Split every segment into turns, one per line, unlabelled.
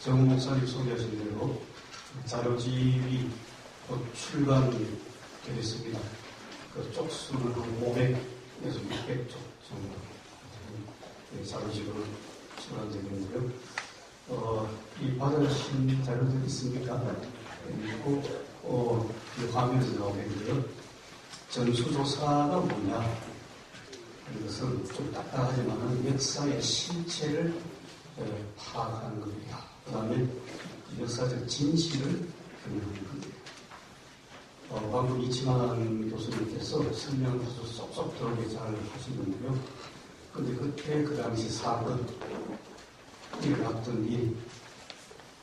정 목사님 소개하신 대로 자료집이 곧 출간되겠습니다. 그 쪽수는 한 500에서 600쪽 정도 자료집으로 출간되겠는데요. 이 받으신 자료들 있습니까? 그리고 이 화면에서 나오겠는데요. 전수조사가 뭐냐? 이것은 좀 딱딱하지만 역사의 실체를 파악하는 겁니다. 그 다음에 역사적 진실을 규명하는 겁니다. 방금 이치만 교수님께서 설명을 아주 쏙쏙 들어오게 잘 하시는데요. 근데 그때 그 당시 사건, 일어났던 일,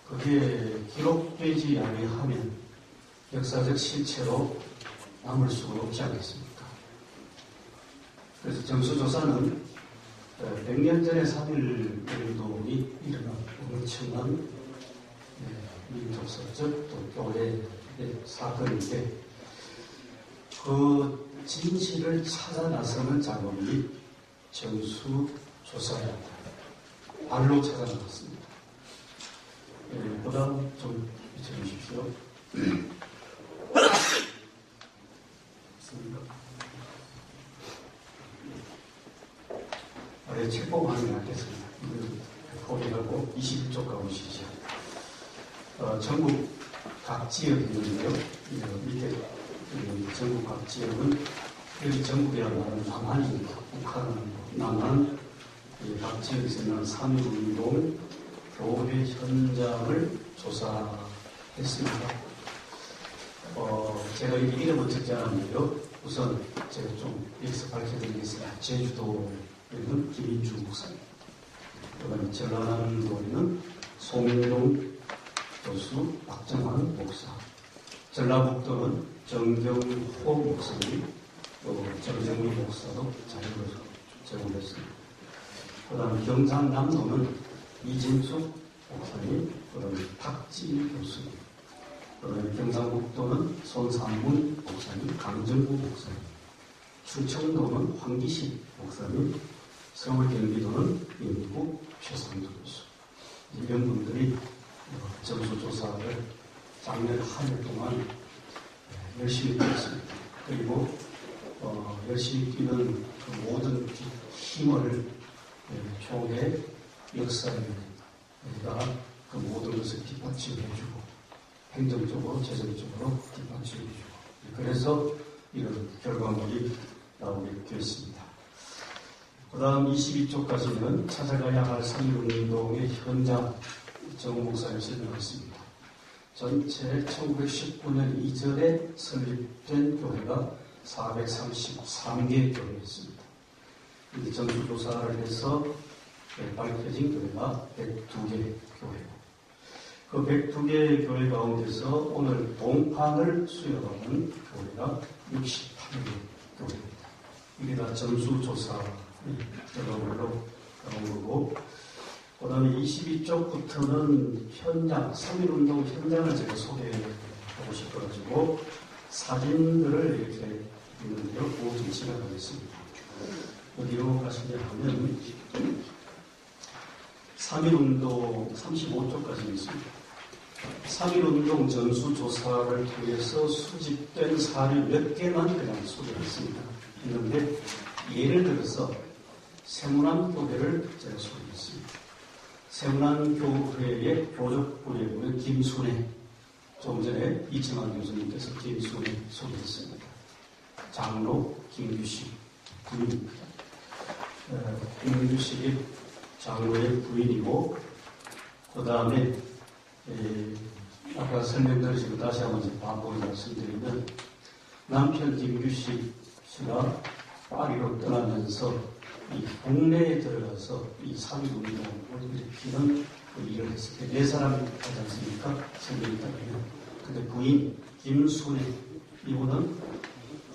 그게 기록되지 아니하면 역사적 실체로 남을 수가 없지 않겠습니까? 그래서 정수조사는 100년 전에 3.1운동이 일어난 엄청난 민족사적 또 교회의 사건인데 그 진실을 찾아 나서는 작업이 정수조사입니다. 발로 찾아 나갔습니다. 그 다음 좀 비춰주십시오. 책 보고 하는 게 낫겠습니다. 포기하고 21쪽 가보시죠. 전국 각 지역이 있는데요. 밑에 전국 각 지역은 여기 전국이라는 말은 남한입니다. 북한은 남한 각 지역에서 있는 3.1운동 교회 현장을 조사했습니다. 제가 이 이름은 적지 않았는데요. 우선 제가 좀 여기서 밝혀드리겠습니다. 제주도에 있는 김인주 목사님, 그 다음에 전라남도에 있는 송일동 교수, 박정환 목사, 전라북도는 정경호 목사님, 또 정정미 목사도 자료를 제공했습니다. 그 다음에 경상남도는 이진숙 목사님, 그 다음에 박지일 교수님, 그 다음에 경상북도는 손상문 목사님, 강정구 목사님, 충청도는 황기식 목사님, 서울 경기도는 임국 최상도 교수. 이런 분들이 전수조사를 작년 한 해 동안 열심히 뛰었습니다. 그리고 열심히 뛰는 그 모든 힘을 총회 역사위가 그 모든 것을 뒷받침해주고 행정적으로 재정적으로 뒷받침해주고 그래서 이런 결과물이 나오게 되었습니다. 그 다음 22쪽까지는 찾아가야 할 3.1운동의 현장 정 목사님 설명했습니다. 전체 1919년 이전에 설립된 교회가 433개 교회였습니다. 전수조사를 해서 밝혀진 교회가 102개 교회고 그 102개 교회 가운데서 오늘 동판을 수여하는 교회가 68개 교회입니다. 이게 다 전수조사 결과물로 나온 거고 그 다음에 22쪽부터는 현장, 3.1운동 현장을 제가 소개하고 싶어가지고 사진들을 이렇게 있는데요. 그거 좀 지나가겠습니다. 어디로 가시냐 하면 3.1운동 35쪽까지 있습니다. 3.1운동 전수조사를 통해서 수집된 사료 몇 개만 그냥 소개했습니다. 했는데 예를 들어서 세문안교회를 제가 소개했습니다. 세문안교회의 교적부에 보면 김순애, 좀 전에 이치만 교수님께서 김순애 소개했습니다. 장로 김규식 부인입니다. 김규식이 장로의 부인이고 그 다음에 아까 설명드리시고 다시 한번 반복을 말씀드리면 남편 김규식 씨가 파리로 떠나면서 이 국내에 들어가서 이 3.1운동을 일으키는 그 일을 했을 때 4사람이 하지 않습니까? 성경에 따르면. 근데 부인 김순애 이분은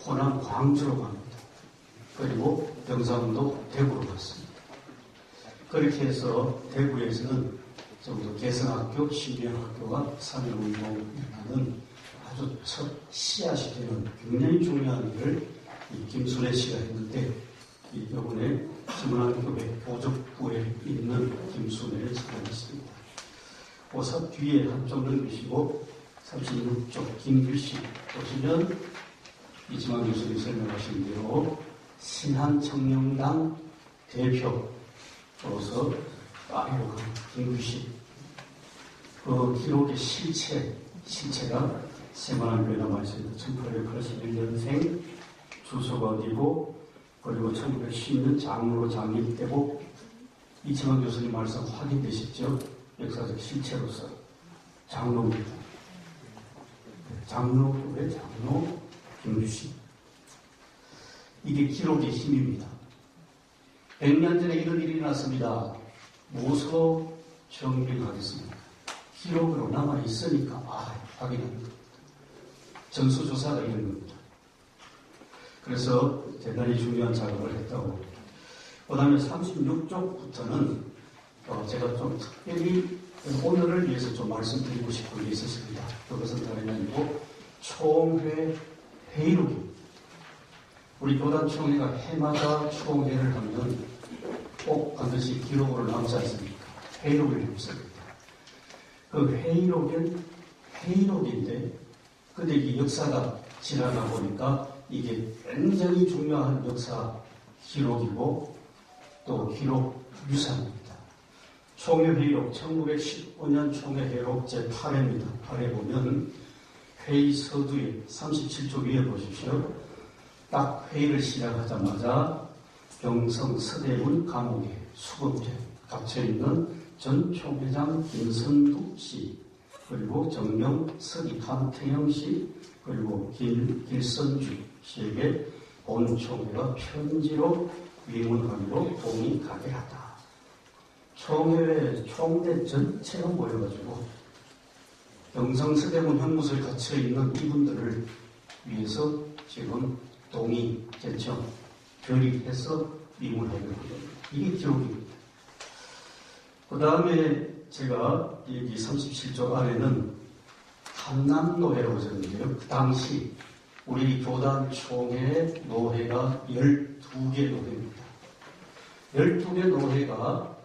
호남 광주로 갑니다. 그리고 경상도 대구로 갔습니다. 그렇게 해서 대구에서는 전부 개성학교, 신명학교가 3.1운동이라는 아주 첫 씨앗이 되는 굉장히 중요한 일을 이 김순애 씨가 했는데 이번에 세문안교회 교적부에 있는 김순애를 찾아냈습니다. 보사 뒤에 한쪽 넘기시고 36쪽 김규식 보시면 이지만 교수님 설명하신 대로 신한청년당 대표로서 빠르고 김규식 그 기록의 실체가 세만한 교회 남아있습니다. 1881년생 주소가 어디고 그리고 1910년 장로로 장립되고 이치만 교수님 말씀 확인되셨죠? 역사적 실체로서 장로입니다. 장로교회 장로 김규식. 이게 기록의 힘입니다. 100년 전에 이런 일이 났습니다. 무엇으로 정리하겠습니까? 기록으로 남아있으니까 확인합니다. 전수조사가 이런 겁니다. 그래서 대단히 중요한 작업을 했다고. 그 다음에 36쪽부터는 제가 좀 특별히 오늘을 위해서 좀 말씀드리고 싶은 게 있었습니다. 그것은 다름이 아니고 총회 회의록입니다. 우리 교단총회가 해마다 총회를 하면 꼭 반드시 기록으로 남지 않습니까? 회의록을 입습니다. 그 회의록인데 근데 이게 역사가 지나가 보니까 이게 굉장히 중요한 역사 기록이고 또 기록 유산입니다. 총회회의록 1915년 총회회의록 제8회입니다. 8회 보면 회의 서두에 37쪽 위에 보십시오. 딱 회의를 시작하자마자 경성 서대문 감옥에 수감돼 갇혀있는 전 총회장 김선두 씨, 그리고 정명 서기 함태영 씨, 그리고 길선주 씨에게 본 총회가 편지로 위문하기로 동의하게 하다. 총대 전체가 모여가지고 경성 서대문 형무소에 갇혀있는 이분들을 위해서 지금 동의, 제청, 결의해서 위문하기로 합니다. 이게 기록입니다. 그 다음에 제가 여기 37쪽 아래는 한남노회라고 적었는데요. 그 당시 우리 교단 총회 노회가 12개 노회입니다. 12개 노회가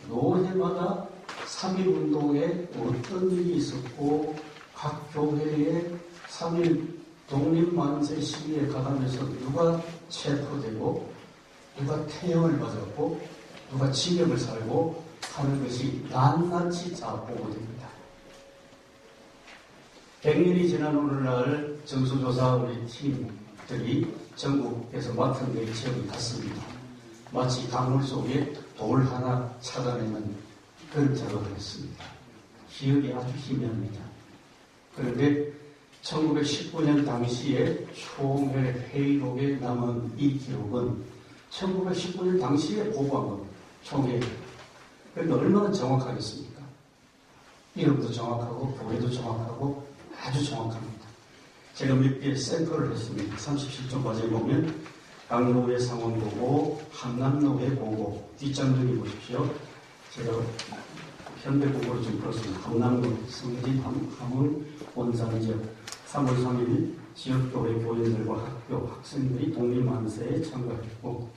노회마다 3.1운동에 어떤 일이 있었고 각 교회의 3.1 독립만세 시위에 가담해서 누가 체포되고 누가 태형을 맞았고 누가 징역을 살고 하는 것이 낱낱이 다 보고됩니다. 100년이 지난 오늘날 정수조사 우리 팀들이 전국에서 맡은 데 지역이 같습니다. 마치 강물 속에 돌 하나 찾아내는 그런 작업을 했습니다. 기억이 아주 희미합니다. 그런데 1919년 당시에 총회 회의록에 남은 이 기록은 1919년 당시에 보고한 겁니다. 총회. 그러니까 얼마나 정확하겠습니까? 이름도 정확하고 교회도 정확하고 아주 정확합니다. 제가 몇 개 샘플을 했습니다. 37쪽 과정에 보면 강노회 상원 보고, 한남노회 보고, 뒷장면이 보십시오. 제가 현대 보고를 좀 풀었습니다. 한남노회, 성진, 함흥, 원산 지역, 3월 3일 지역교회 교인들과 학교, 학생들이 독립만세에 참가했고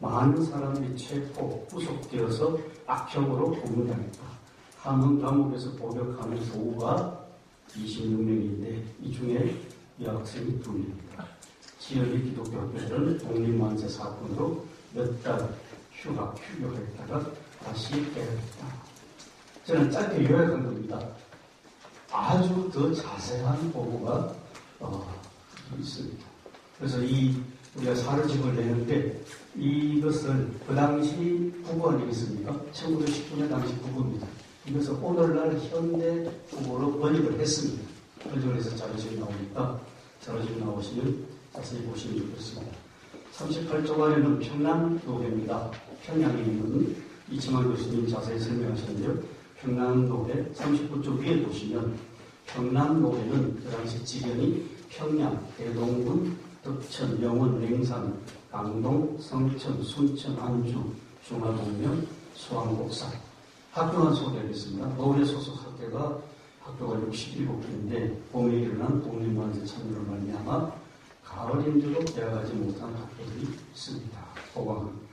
많은 사람들이 체포, 구속되어서 악형으로 고문당했다. 함흥 감옥에서 복역하는 소우가 26명인데 이 중에 여학생이 2명입니다. 지역의 기독교 학교들은 독립만세 사건으로 몇 달 휴교했다가 다시 깨어났다. 저는 짧게 요약한 겁니다. 아주 더 자세한 보고가 있습니다. 그래서 우리가 사료집을 내는데 이것을 그 당시 국어 아니겠습니까? 1919년 당시 국어입니다. 이것을 오늘날 현대 국어로 번역을 했습니다. 번역을 해서 자료집이 나오니까 자료집이 나오시면 자세히 보시면 좋겠습니다. 38쪽 안에는 평남노회입니다. 평양에 있는 이청환 교수님 자세히 설명하셨는데요. 평남노회 39쪽 위에 보시면 평남노회는 그 당시 지경이 평양, 대동군, 덕천, 영원, 맹산, 강동, 성천, 순천, 안주, 중화동면, 수왕곡산. 학교만 소개하겠습니다. 노회 소속 학교가 67개인데 봄에 일어난 독립만세 참여를 말미암아 가을인데도 개학하지 못한 학교들이 있습니다. 보강합니다.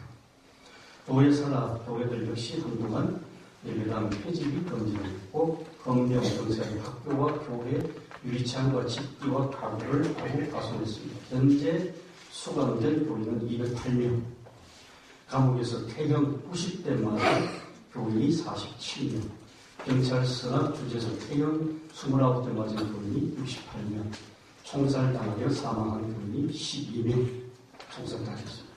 교회 산하 교회들 역시 한동안 예배당 폐지비 금지를 했고 검경 경찰이 학교와 교회, 유리창과 집기와 가구를 하고 파손했습니다. 현재 수감된 교인은 208명, 감옥에서 태형 90대 맞은 교인이 47명, 경찰서나 주재소 태형 29대 맞은 교인이 68명, 총살당하여 사망한 교인이 12명 총살당했습니다.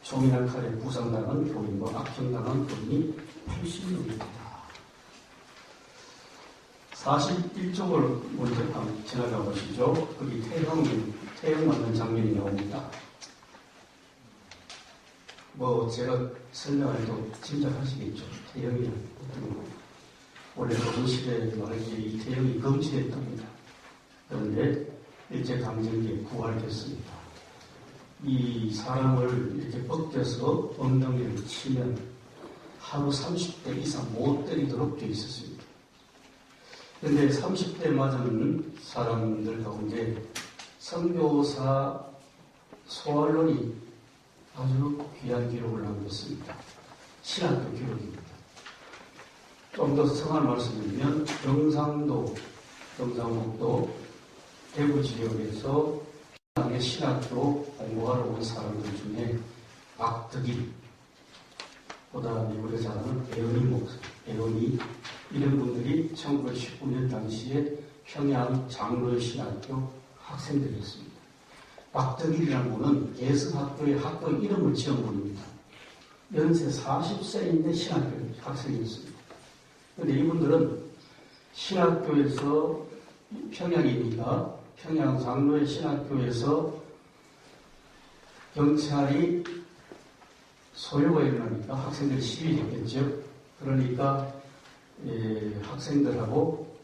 총이나 칼에 부상당한 교인과 악행당한 교인이 80명입니다. 41쪽을 먼저 지나가 보시죠. 거기 태형 맞는 장면이 나옵니다. 제가 설명해도 짐작하시겠죠. 태형이란 어떤 거. 원래 조선시대 말기에 이 태형이 금지했답니다. 그런데 일제강점기에 부활됐습니다. 이 사람을 이렇게 벗겨서 엉덩이를 치면 하루 30대 이상 못 때리도록 되어 있었습니다. 그런데 30대 맞은 사람들 가운데 선교사 소알론이 아주 귀한 기록을 남겼습니다. 신학교 기록입니다. 좀 더 성한 말씀드리면 경상북도 대구 지역에서 신학교 공부하러 온 사람들 중에 박덕일, 보다 미국에 사는 배은희 이런 분들이 1919년 당시에 평양 장로신학교 학생들이었습니다. 박덕일이라는 분은 예성학교의 학교 이름을 지은 분입니다. 연세 40세인데 신학교 학생이었습니다. 그런데 이분들은 신학교에서 평양이니까 평양 장로의 신학교에서 경찰이 소요가 일어나니까 학생들이 시위했겠죠. 그러니까 학생들하고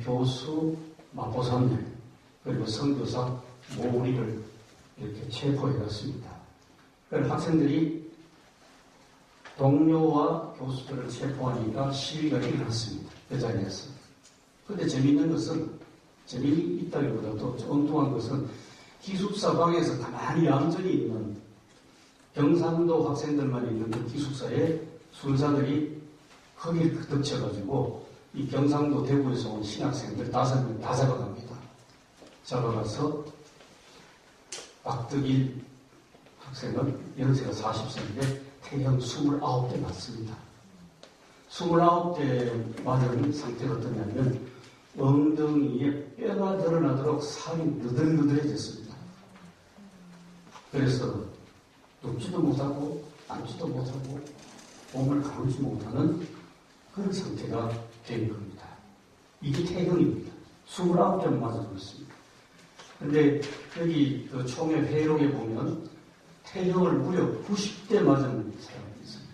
교수 마포삼년 그리고 선교사 모우리를 이렇게 체포해갔습니다. 그래서 학생들이 동료와 교수들을 체포하니까 시위가 일어났습니다. 그 자리에서. 그런데 재미있는 것은 재미있다기보다도 엉뚱한 것은 기숙사 방에서 가만히 얌전히 있는 경상도 학생들만 있는 그 기숙사에 순사들이 거기를 덮쳐가지고 이 경상도 대구에서 온 신학생들 5명 다 잡아갑니다. 잡아가서 박덕일 학생은 연세가 40세인데 태형 29대 맞습니다. 29대 맞은 상태가 어떠냐면 엉덩이에 뼈가 드러나도록 살이 느들느들해졌습니다. 그래서 눕지도 못하고 앉지도 못하고 몸을 가누지 못하는 그런 상태가 된 겁니다. 이게 태형입니다. 29대 맞아 죽었습니다. 그런데 여기 그 총회 회록에 보면 태형을 무려 90대 맞은 사람이 있습니다.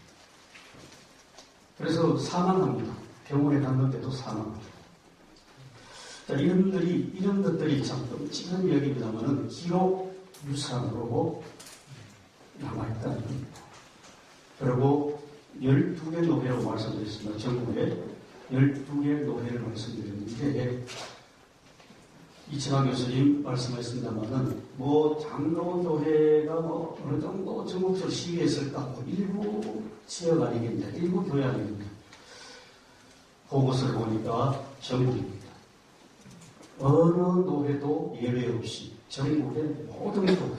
그래서 사망합니다. 병원에 갔는데도 사망합니다. 자, 이런 것들이 참 끔찍한 이야기입니다만은 기록 유산으로 남아있다는 겁니다. 그리고 12개 노회로 말씀드렸습니다. 전국에 12개 노회를 말씀드렸는데 이철학 교수님 말씀하셨습니다만은 장로교회가 어느 정도 전국적으로 시위했을까? 일부 지역 아니겠냐? 일부 교회 아니겠냐? 그것을 보니까 전국입니다. 어느 노회도 예외 없이 전국의 모든 교회,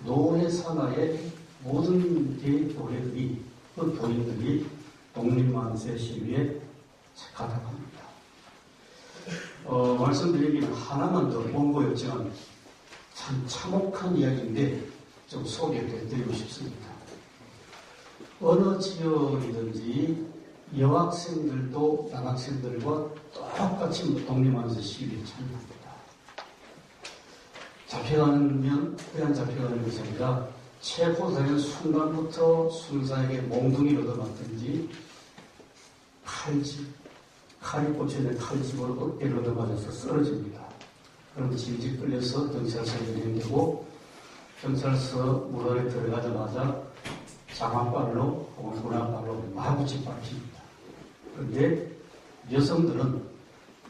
노회 산하의 모든 교회들이 그 교인들이 독립만세 시위에 가담합니다. 말씀드리기는 하나만 더 원고였지만 참 참혹한 이야기인데 좀 소개해드리고 싶습니다. 어느 지역이든지 여학생들도 남학생들과 똑같이 독립만세 시위에 참여합니다. 잡혀가면 그냥 잡혀가는 것이 아니라 체포되는 순간부터 순사에게 몽둥이를 얻어맞든지 칼이 꽂혀있는 칼집으로 어깨를 얻어맞아서 쓰러집니다. 그럼 질질 끌려서 경찰서에 연행되고 경찰서 문 안에 들어가자마자 장화발로 혹은 군화발로 마구 짓밟힙니다. 그런데 여성들은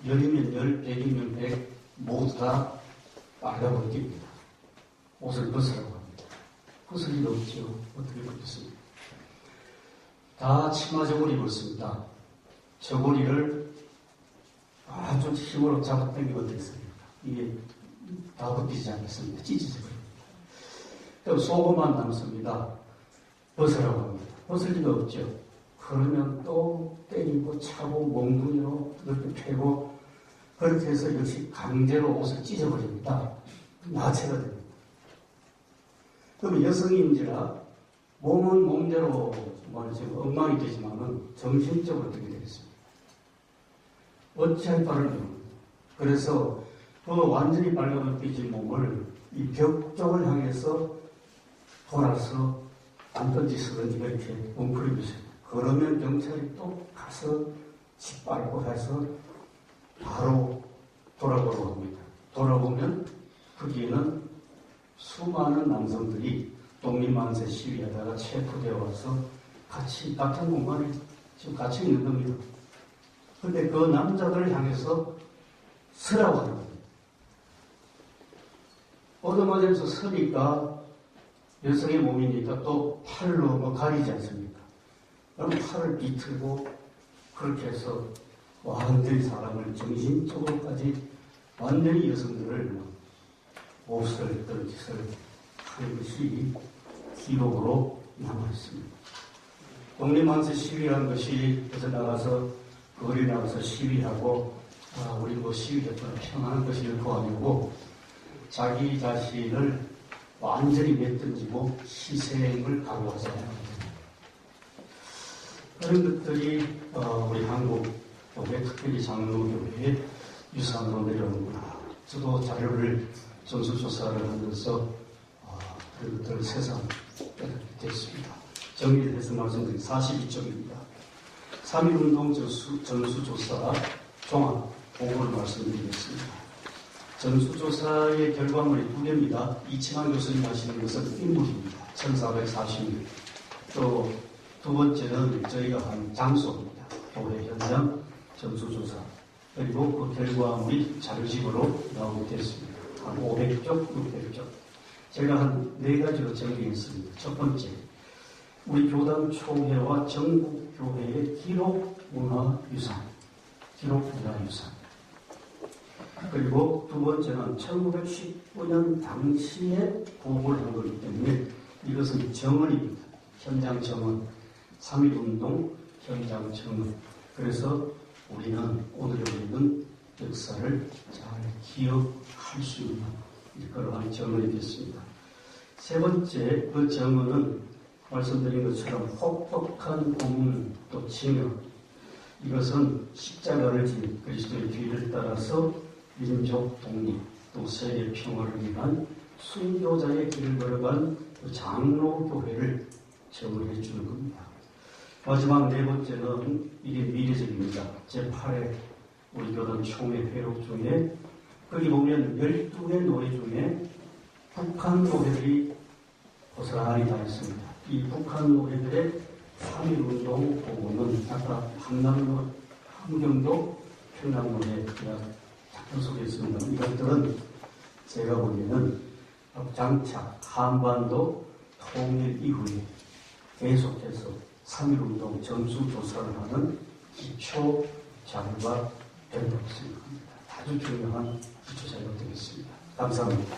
10이면 10, 100이면 100 모두 다 빨아버립니다. 옷을 벗으라고 합니다. 벗을 일 없죠. 어떻게 벗습니까? 다 치마 저고리 입었습니다. 저고리를 아주 힘으로 잡아당기면 됐습니다. 이게 다 벗기지 않겠습니다. 찢어져 버립니다. 그럼 속옷만 남습니다. 벗으라고 합니다. 벗을 리가 없죠. 그러면 또 때리고 차고 몽둥이로 그렇게 패고 그렇게 해서 역시 강제로 옷을 찢어버립니다. 나체가 됩니다. 그럼 여성인지라 몸은 몸대로 지금 엉망이 되지만은 정신적으로 어떻게 되겠습니까? 어찌할 바를 모릅니다. 그래서 그 완전히 빨가벗겨진 몸을 이 벽 쪽을 향해서 돌아서 앉든지 서든지 이렇게 웅크리고 있어요. 그러면 경찰이 또 가서 짓밟고 해서 바로 돌아보라고 합니다. 돌아보면 거기에는 수많은 남성들이 독립만세 시위하다가 체포되어 와서 같은 공간에 지금 같이 있는 겁니다. 그런데 그 남자들을 향해서 서라고 하는 겁니다. 얻어맞으면서 서니까 여성의 몸이니까 또 팔로 가리지 않습니까? 그럼 팔을 비틀고 그렇게 해서 완전히 사람을 정신적으로까지 완전히 여성들을 몹쓸 그런 짓을 하는 것이 기록으로 남아있습니다. 독립만세 시위라는 것이 그래서 나가서 거리 나가서 시위하고 우리 시위했던 평안한 것이 그거 아니고 자기 자신을 완전히 내던지고 희생을 각오하잖아요. 그런 것들이 우리 한국 교회, 특별히 장로교회의 유산으로 내려오는구나. 저도 자료를 전수조사를 하면서 그런 것들을 세상 깨닫게 됐습니다. 정리를 해서 말씀드린 42쪽입니다. 3.1운동 전수조사 종합 보고를 말씀드리겠습니다. 전수조사의 결과물이 두 개입니다. 이치만 교수님 하시는 것은 인물입니다. 1440일. 또 두 번째는 저희가 한 장소입니다. 교회 현장 전수조사. 그리고 그 결과물이 자료집으로 나오게 됐습니다. 한 500쪽, 600쪽. 제가 한 네 가지로 정리했습니다. 첫 번째, 우리 교단 총회와 전국 교회의 기록문화유산. 기록문화유산. 그리고 두 번째는 1919년 당시에 보고를 한 거기 때문에 이것은 정언입니다. 현장 정언. 3.1운동 현장 정언. 그래서 우리는 오늘의 우리는 역사를 잘 기억할 수 있는 그러한 정언이 됐습니다. 세 번째 그 정언은 말씀드린 것처럼 혹독한 고문 또 징역 이것은 십자가를 진 그리스도의 뒤를 따라서 민족 독립 또 세계 평화를 위한 순교자의 길을 걸어간 그 장로교회를 정언해 주는 겁니다. 마지막 네 번째는 이게 미래적입니다. 제8회 우리 교단 총회 회록 중에 거기 보면 12개 노래 중에 북한 노래들이 고스란히 다 있습니다. 이 북한 노래들의 3.1운동 보고는 아까 함경도 평양노래 작품 속에 있습니다. 이것들은 제가 보기에는 장차 한반도 통일 이후에 계속해서 3.1운동 전수조사를 하는 기초 자료가 될 것으로 생각합니다. 아주 중요한 기초 자료가 되겠습니다. 감사합니다.